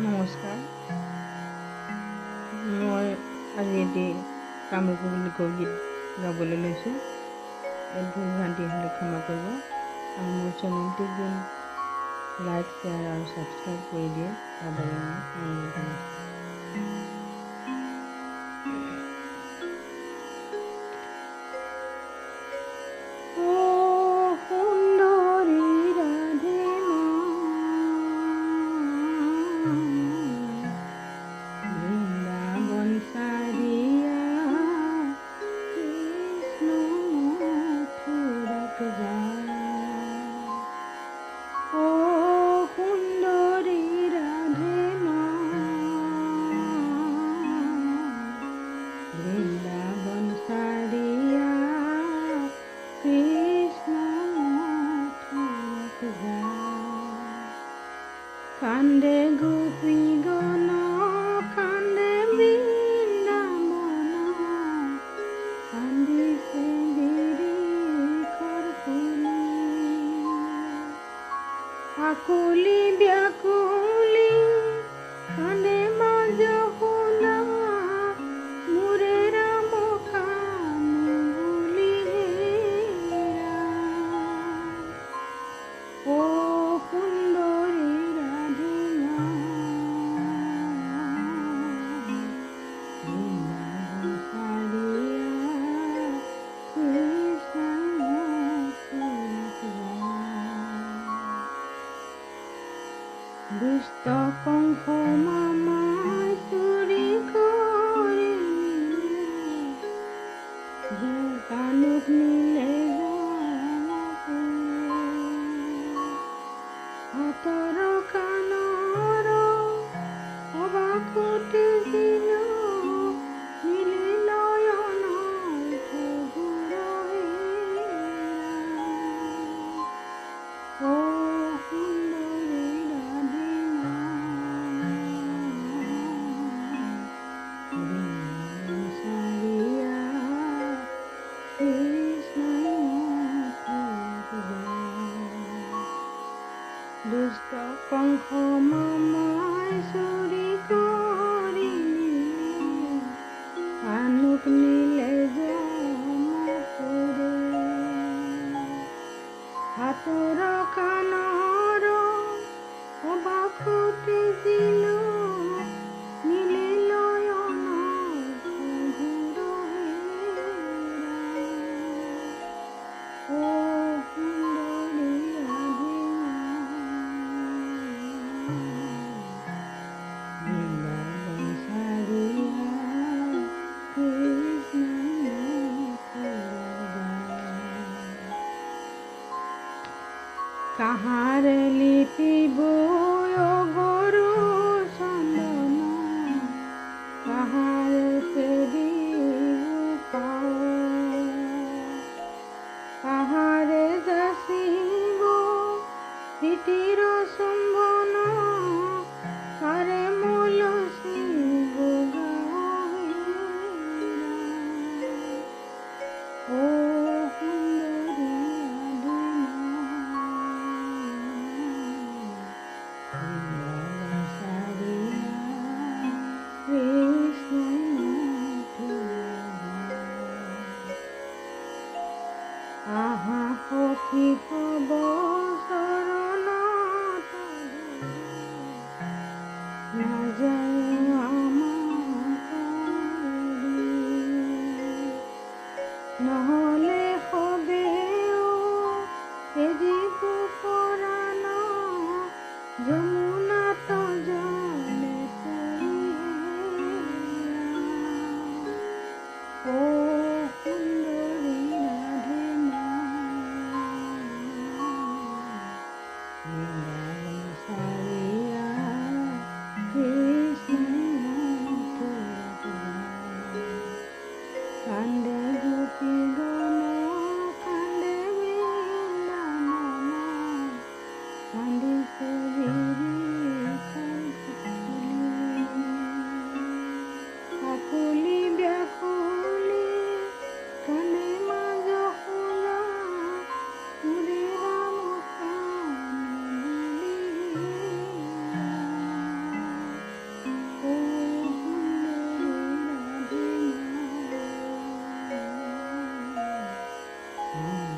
নমস্কাৰ। মই আজি এটি কামৰূপী লোকগীত গাবলৈ লৈছোঁ। ইয়াত ভুল ভ্ৰান্তি হ'লে ক্ষমা কৰিব আৰু মোৰ চেনেলটি যেন লাইক, শ্বেয়াৰ আৰু ছাবস্ক্ৰাইব কৰি দিয়ে তাৰ বাবে মই অনুৰোধ জনাইছোঁ। বৃন্দাবন সারিয়া কৃষ্ণ মথুরাত যায়। ও সুন্দরী রাধে মা, বৃন্দাবন সারিয়া কৃষ্ণ মথুরাত যায়। কান্দে গোপীগণ, কান্দে বৃন্দাবন, কান্দিছে গিৰিশৰ কুলি। আকুলি ব্যাকুলি কান্দে মা যশোদা, মোৰে ৰাম কানু বুলি হেৰা। ও সুন্দৰী ৰাধে মা, বৃন্দাবন সাৰিয়া কৃষ্ণ মথুৰাত যায়। দুষ্ট কংস মামাই চুৰি কৰি নিলে, কানুক নিলে হাতৰ কাণৰ অবাকতে দিলো, নীলি নয়নৰ চকুৰ হেৰা। ও সুন্দৰী ৰাধে মা, বৃন্দাবন সাৰিয়া কৃষ্ণ মথুৰাত যায়। দুষ্ট কংস মামাই চুৰি কৰি নিলে, কানুক নিলে যমপুৰে। হাতৰ কাণৰ অবাকতে দিলো, নীলি নয়নৰ চকুৰ হেৰা। ও সুন্দৰী ৰাধে মা, বৃন্দাবন সাৰিয়া কৃষ্ণ মথুৰাত যায়। কাহাৰ লিপিব গৰু চন্দন, কাহাৰ ফেৰিব পাও, কাহাৰে যাচিব প্ৰীতিৰ চুম্বন, কাৰে মলচিব গাও হেৰা। ও সুন্দৰী ৰাধে মা, বৃন্দাবন সাৰিয়া কৃষ্ণ মথুৰাত যায়। আহা সখী সব চৰণত নাযায় আমাক এৰি, নহলে সবেও এজিব পৰাণ, যমুনাত জলে পৰি হেৰা। ও সুন্দৰী ৰাধে মা, বৃন্দাবন সাৰিয়া কৃষ্ণ মথুৰাত যায়। কান্দে গোপীগণ, কান্দে বৃন্দাবন, কান্দিছে গিৰি Mm.